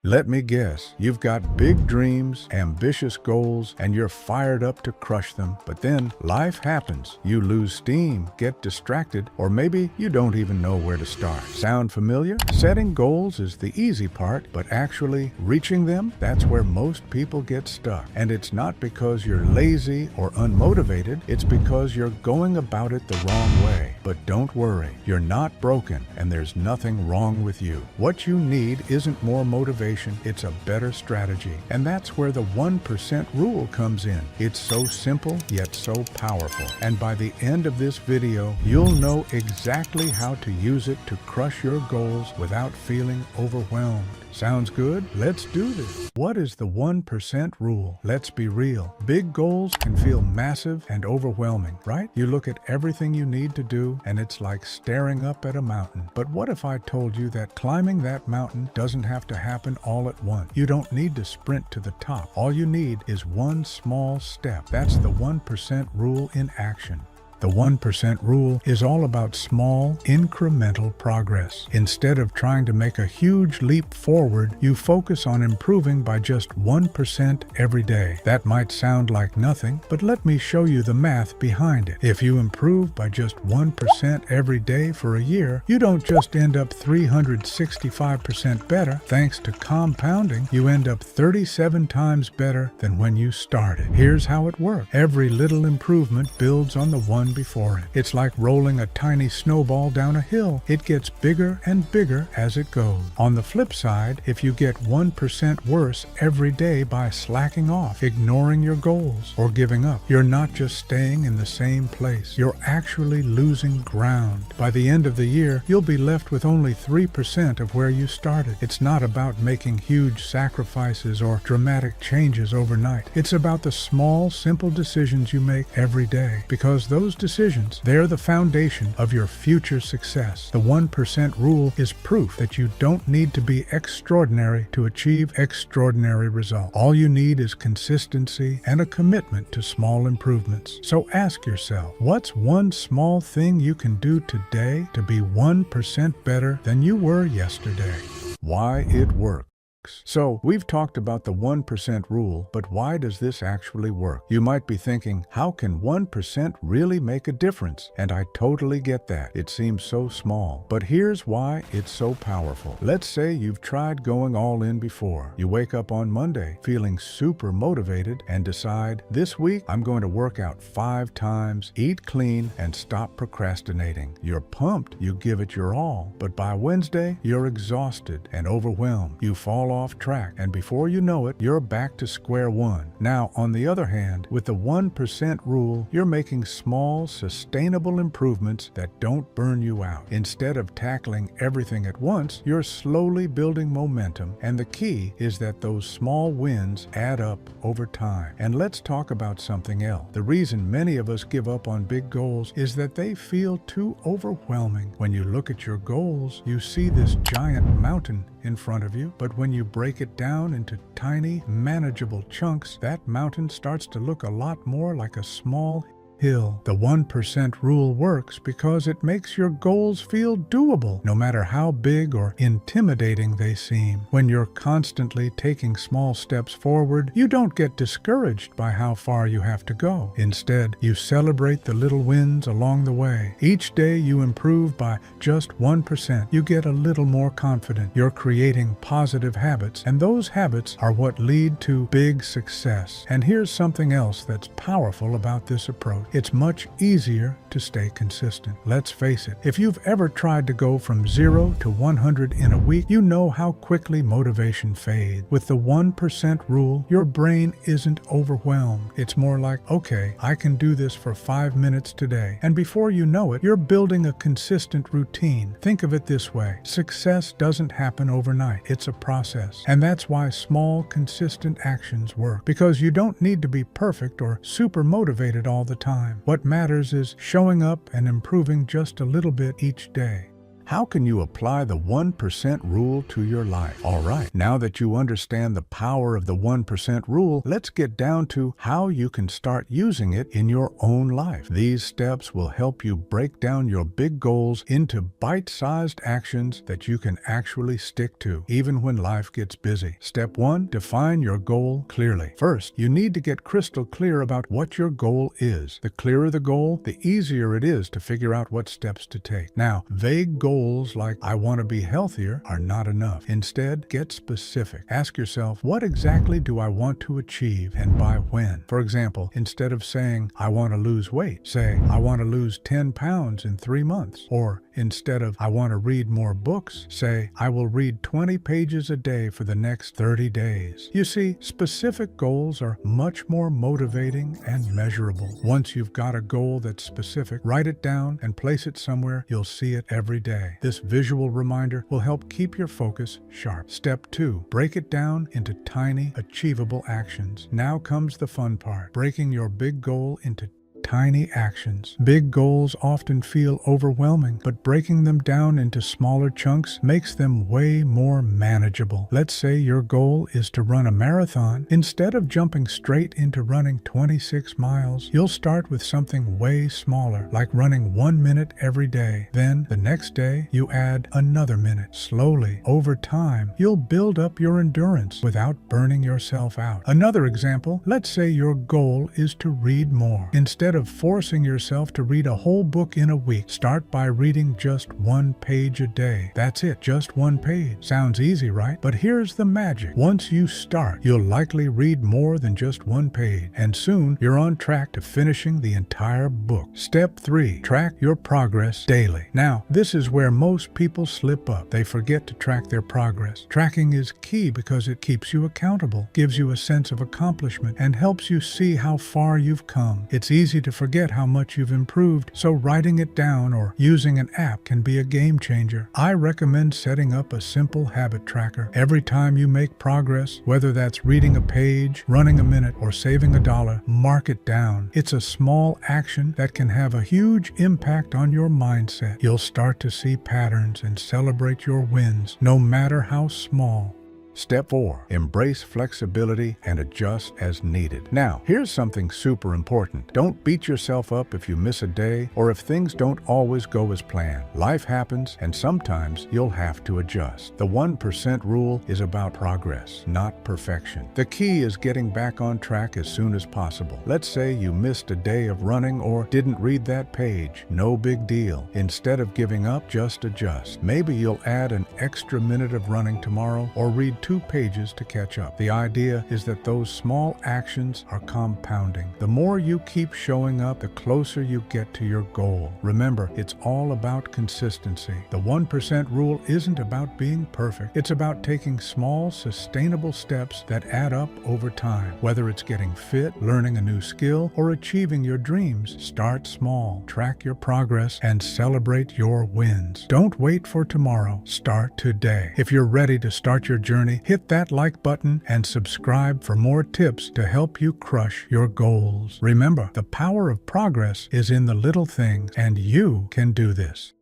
Let me guess, you've got big dreams, ambitious goals, and you're fired up to crush them. But then life happens. You lose steam, get distracted, or maybe you don't even know where to start. Sound familiar? Setting goals is the easy part, but actually reaching them, that's where most people get stuck. And it's not because you're lazy or unmotivated, it's because you're going about it the wrong way. But don't worry, you're not broken, and there's nothing wrong with you. What you need isn't more motivation. It's a better strategy. And that's where the 1% rule comes in. It's so simple, yet so powerful. And by the end of this video, you'll know exactly how to use it to crush your goals without feeling overwhelmed. Sounds good? Let's do this. What is the 1% rule? Let's be real. Big goals can feel massive and overwhelming, right? You look at everything you need to do and it's like staring up at a mountain. But what if I told you that climbing that mountain doesn't have to happen all at once? You don't need to sprint to the top. All you need is one small step. That's the 1% rule in action. The 1% rule is all about small, incremental progress. Instead of trying to make a huge leap forward, you focus on improving by just 1% every day. That might sound like nothing, but let me show you the math behind it. If you improve by just 1% every day for a year, you don't just end up 365% better. Thanks to compounding, you end up 37 times better than when you started. Here's how it works. Every little improvement builds on the one before it. It's like rolling a tiny snowball down a hill. It gets bigger and bigger as it goes. On the flip side, if you get 1% worse every day by slacking off, ignoring your goals, or giving up, you're not just staying in the same place. You're actually losing ground. By the end of the year, you'll be left with only 3% of where you started. It's not about making huge sacrifices or dramatic changes overnight. It's about the small, simple decisions you make every day, because those decisions, they're the foundation of your future success. The 1% rule is proof that you don't need to be extraordinary to achieve extraordinary results. All you need is consistency and a commitment to small improvements. So ask yourself, what's one small thing you can do today to be 1% better than you were yesterday? Why it works. So, we've talked about the 1% rule, but why does this actually work? You might be thinking, how can 1% really make a difference? And I totally get that. It seems so small. But here's why it's so powerful. Let's say you've tried going all in before. You wake up on Monday feeling super motivated and decide, this week I'm going to work out 5 times, eat clean, and stop procrastinating. You're pumped, you give it your all. But by Wednesday, you're exhausted and overwhelmed. You fall off track, and before you know it, you're back to square one. Now, on the other hand, with the 1% rule, you're making small, sustainable improvements that don't burn you out. Instead of tackling everything at once, you're slowly building momentum, and the key is that those small wins add up over time. And let's talk about something else. The reason many of us give up on big goals is that they feel too overwhelming. When you look at your goals, you see this giant mountain in front of you, but when you break it down into tiny, manageable chunks, that mountain starts to look a lot more like a small hill. The 1% rule works because it makes your goals feel doable, no matter how big or intimidating they seem. When you're constantly taking small steps forward, you don't get discouraged by how far you have to go. Instead, you celebrate the little wins along the way. Each day you improve by just 1%. You get a little more confident. You're creating positive habits, and those habits are what lead to big success. And here's something else that's powerful about this approach. It's much easier to stay consistent. Let's face it, if you've ever tried to go from 0 to 100 in a week, you know how quickly motivation fades. With the 1% rule, your brain isn't overwhelmed. It's more like, okay, I can do this for 5 minutes today. And before you know it, you're building a consistent routine. Think of it this way. Success doesn't happen overnight. It's a process. And that's why small, consistent actions work. Because you don't need to be perfect or super motivated all the time. What matters is showing up and improving just a little bit each day. How can you apply the 1% rule to your life? All right, now that you understand the power of the 1% rule, let's get down to how you can start using it in your own life. These steps will help you break down your big goals into bite-sized actions that you can actually stick to, even when life gets busy. Step 1, define your goal clearly. First, you need to get crystal clear about what your goal is. The clearer the goal, the easier it is to figure out what steps to take. Now, vague goals like "I want to be healthier" are not enough. Instead, get specific. Ask yourself, what exactly do I want to achieve and by when? For example, instead of saying "I want to lose weight," say "I want to lose 10 pounds in 3 months." Or instead of "I want to read more books," say "I will read 20 pages a day for the next 30 days. You see, specific goals are much more motivating and measurable. Once you've got a goal that's specific, write it down and place it somewhere you'll see it every day. This visual reminder will help keep your focus sharp. Step 2, break it down into tiny, achievable actions. Now comes the fun part, breaking your big goal into tiny actions. Big goals often feel overwhelming, but breaking them down into smaller chunks makes them way more manageable. Let's say your goal is to run a marathon. Instead of jumping straight into running 26 miles, you'll start with something way smaller, like running 1 minute every day. Then, the next day, you add another minute. Slowly, over time, you'll build up your endurance without burning yourself out. Another example, let's say your goal is to read more. Instead of forcing yourself to read a whole book in a week, start by reading just 1 page a day. That's it, just 1 page. Sounds easy, right? But here's the magic. Once you start, you'll likely read more than just 1 page, and soon you're on track to finishing the entire book. Step 3, track your progress daily. Now, this is where most people slip up. They forget to track their progress. Tracking is key because it keeps you accountable, gives you a sense of accomplishment, and helps you see how far you've come. It's easy to forget how much you've improved, so writing it down or using an app can be a game changer. I recommend setting up a simple habit tracker. Every time you make progress, whether that's reading a page, running a minute, or saving $1, mark it down. It's a small action that can have a huge impact on your mindset. You'll start to see patterns and celebrate your wins, no matter how small. Step 4, embrace flexibility and adjust as needed. Now, here's something super important. Don't beat yourself up if you miss a day or if things don't always go as planned. Life happens, and sometimes you'll have to adjust. The 1% rule is about progress, not perfection. The key is getting back on track as soon as possible. Let's say you missed a day of running or didn't read that page. No big deal. Instead of giving up, just adjust. Maybe you'll add an extra minute of running tomorrow or read 2 pages to catch up. The idea is that those small actions are compounding. The more you keep showing up, the closer you get to your goal. Remember, it's all about consistency. The 1% rule isn't about being perfect. It's about taking small, sustainable steps that add up over time. Whether it's getting fit, learning a new skill, or achieving your dreams, start small, track your progress, and celebrate your wins. Don't wait for tomorrow. Start today. If you're ready to start your journey, hit that like button and subscribe for more tips to help you crush your goals. Remember, the power of progress is in the little things, and you can do this.